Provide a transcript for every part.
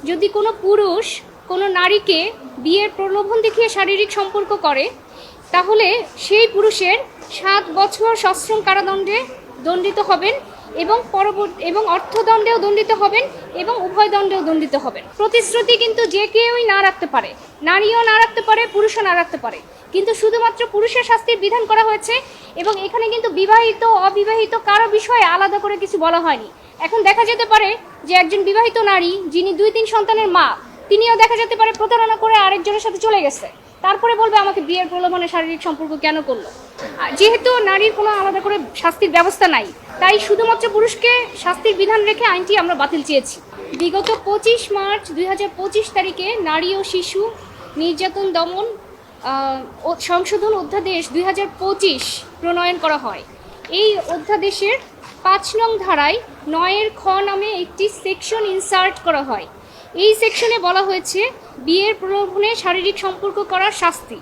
যদি কোনো পুরুষ কোনো নারীকে বিয়ের প্রলোভন দেখিয়ে শারীরিক সম্পর্ক করে, তাহলে সেই পুরুষের 7 বছর সশ্রম কারাদণ্ডে দণ্ডিত হবেন এবং অর্থদণ্ডেও দণ্ডিত হবেন এবং উভয় দণ্ডেও দণ্ডিত হবেন। প্রতিশ্রুতি কিন্তু যে কেউই না রাখতে পারে, নারীও না রাখতে পারে, পুরুষও না রাখতে পারে, কিন্তু শুধুমাত্র পুরুষের শাস্তির বিধান করা হয়েছে। এবং এখানে কিন্তু বিবাহিত অবিবাহিত কারো বিষয়ে আলাদা করে কিছু বলা হয়নি। এখন দেখা যেতে পারে যে একজন বিবাহিত নারী যিনি 2-3 সন্তানের মা, তিনিও দেখা যেতে পারে প্রতারণা করে আরেকজনের সাথে চলে গেছে, তারপরে বলবে আমাকে বিয়ের প্রলোভনে শারীরিক সম্পর্ক কেন করলো। যেহেতু নারীর কোনো আলাদা করে শাস্তির ব্যবস্থা নাই, তাই শুধুমাত্র পুরুষকে শাস্তির বিধান রেখে আইনটি আমরা বাতিল চেয়েছি। বিগত 25 মার্চ 2025 তারিখে নারী ও শিশু নির্যাতন দমন সংশোধন অধ্যাদেশ 2025 প্রণয়ন করা হয়। এই অধ্যাদেশের 5 নং ধারায় 9 খ নামে একটি সেকশন ইনসার্ট করা হয়। এই সেকশনে বলা হয়েছে বিয়ের প্রলোভনে শারীরিক সম্পর্ক করার শাস্তি।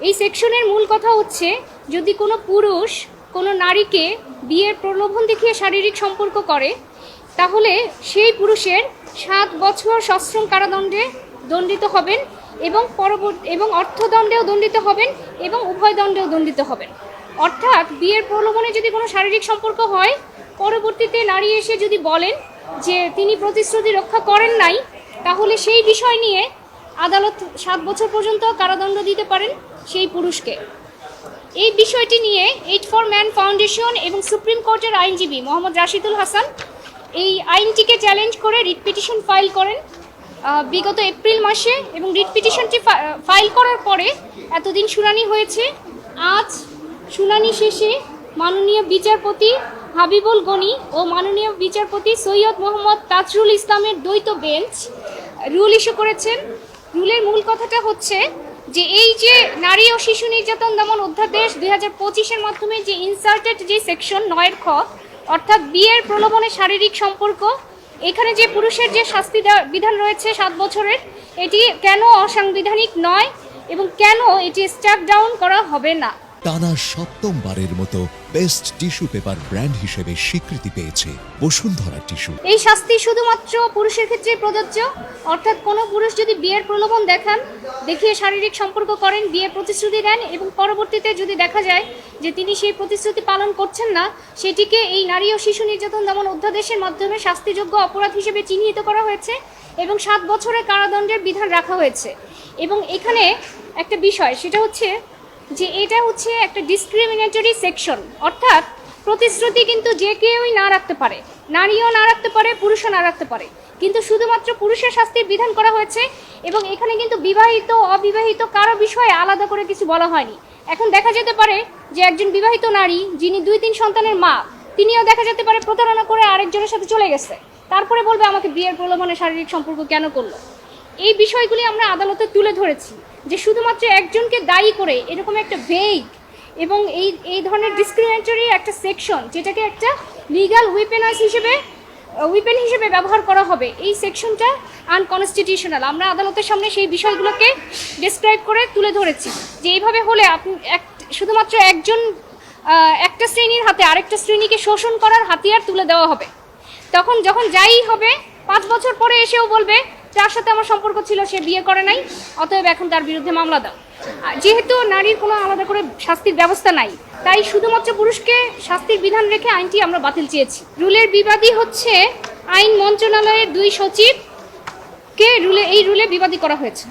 এই সেকশনের মূল কথা হচ্ছে, যদি কোনো পুরুষ কোনো নারীকে বিয়ের প্রলোভন দেখিয়ে শারীরিক সম্পর্ক করে, তাহলে সেই পুরুষের 7 বছর সশ্রম কারাদণ্ডে দণ্ডিত হবেন এবং অর্থদণ্ডেও দণ্ডিত হবেন এবং উভয় দণ্ডেও দণ্ডিত হবেন। অর্থাৎ বিয়ের প্রলোভনে যদি কোনো শারীরিক সম্পর্ক হয়, পরবর্তীতে নারী এসে যদি বলেন যে তিনি প্রতিশ্রুতি রক্ষা করেন নাই, তাহলে সেই বিষয় নিয়ে আদালত 7 বছর পর্যন্ত কারাদণ্ড দিতে পারেন সেই পুরুষকে। এই বিষয়টি নিয়ে এইড ফর ম্যান ফাউন্ডেশন এবং সুপ্রিম কোর্টের আইনজীবী মোহাম্মদ রাশিদুল হাসান এই আইনটিকে চ্যালেঞ্জ করে রিট পিটিশন ফাইল করেন বিগত এপ্রিল মাসে, এবং রিট পিটিশনটি ফাইল করার পরে এতদিন শুনানি হয়েছে। আজ শুনানি শেষে মাননীয় বিচারপতি হাবিবুল গনি ও মাননীয় বিচারপতি সৈয়দ মোহাম্মদ তাজরুল ইসলামের দ্বৈত বেঞ্চ রুল ইস্যু করেছেন। রুলের মূল কথাটা হচ্ছে যে এই যে নারী ও শিশু নির্যাতন দমন অধ্যাদেশ 2025-এর মাধ্যমে যে ইনসার্টেড যে সেকশন 9 খ, অর্থাৎ বিয়ের প্রলোভনে শারীরিক সম্পর্ক, এখানে যে পুরুষের যে শাস্তি বিধান রয়েছে 7 বছরের, এটি কেন অসাংবিধানিক নয় এবং কেন এটি স্ট্যাক ডাউন করা হবে না। টানা 7মবারের মতো বেস্ট টিস্যু পেপার ব্র্যান্ড হিসেবে স্বীকৃতি পেয়েছে বসুন্ধরা টিস্যু। এই শাস্তি শুধুমাত্র পুরুষের ক্ষেত্রে প্রযোজ্য, অর্থাৎ কোনো পুরুষ যদি বিয়ের প্রলোভন দেখিয়ে শারীরিক সম্পর্ক করেন, বিয়ের প্রতিশ্রুতি দেন এবং পরবর্তীতে যদি দেখা যায় যে তিনি সেই প্রতিশ্রুতি পালন করছেন না, সেটিকে এই নারী ও শিশু নির্যাতন দমন অধ্যাদেশের মাধ্যমে শাস্তিযোগ্য অপরাধ হিসেবে চিহ্নিত করা হয়েছে এবং 7 বছরের কারাদণ্ডের বিধান রাখা হয়েছে। এবং এখানে একটা বিষয়, সেটা হচ্ছে যে এটা হচ্ছে একটা ডিসক্রিমিনেটরি সেকশন, অর্থাৎ প্রতিশ্রুতি কিন্তু যে কেউই না রাখতে পারে, নারীও না রাখতে পারে, পুরুষও না রাখতে পারে, কিন্তু শুধুমাত্র পুরুষের শাস্তির বিধান করা হয়েছে। এবং এখানে কিন্তু বিবাহিত অবিবাহিত কারো বিষয়ে আলাদা করে কিছু বলা হয়নি। এখন দেখা যেতে পারে যে একজন বিবাহিত নারী যিনি 2-3 সন্তানের মা, তিনিও দেখা যেতে পারে প্রতারণা করে আরেকজনের সাথে চলে গেছে, তারপরে বলবে আমাকে বিয়ের প্রলোভনে শারীরিক সম্পর্ক কেন করলো। এই বিষয়গুলি আমরা আদালতে তুলে ধরেছি যে শুধুমাত্র একজনকে দায়ী করে এরকম একটা ভেগ এবং এই ধরনের ডিসক্রিমিনেটরি একটা সেকশন, যেটাকে একটা লিগ্যাল উইপেন হিসেবে ব্যবহার করা হবে, এই সেকশনটা আনকনস্টিটিউশনাল। আমরা আদালতের সামনে সেই বিষয়গুলোকে ডিসক্রাইব করে তুলে ধরেছি যে এইভাবে হলে শুধুমাত্র একটা শ্রেণীর হাতে আরেকটা শ্রেণীকে শোষণ করার হাতিয়ার তুলে দেওয়া হবে। তখন যখন যাই হবে 5 বছর পরে এসেও বলবে যার সাথে আমার সম্পর্ক ছিল সে বিয়ে করে নাই, অতএব এখন তার বিরুদ্ধে মামলা দাও। যেহেতু নারীর কোনো আলাদা করে শাস্তির ব্যবস্থা নাই, তাই শুধুমাত্র পুরুষকে শাস্তির বিধান রেখে আইনটি আমরা বাতিল চেয়েছি। রুলের বিবাদী হচ্ছে আইন মন্ত্রণালয়ের 2 সচিবকে এই রুলে বিবাদী করা হয়েছে।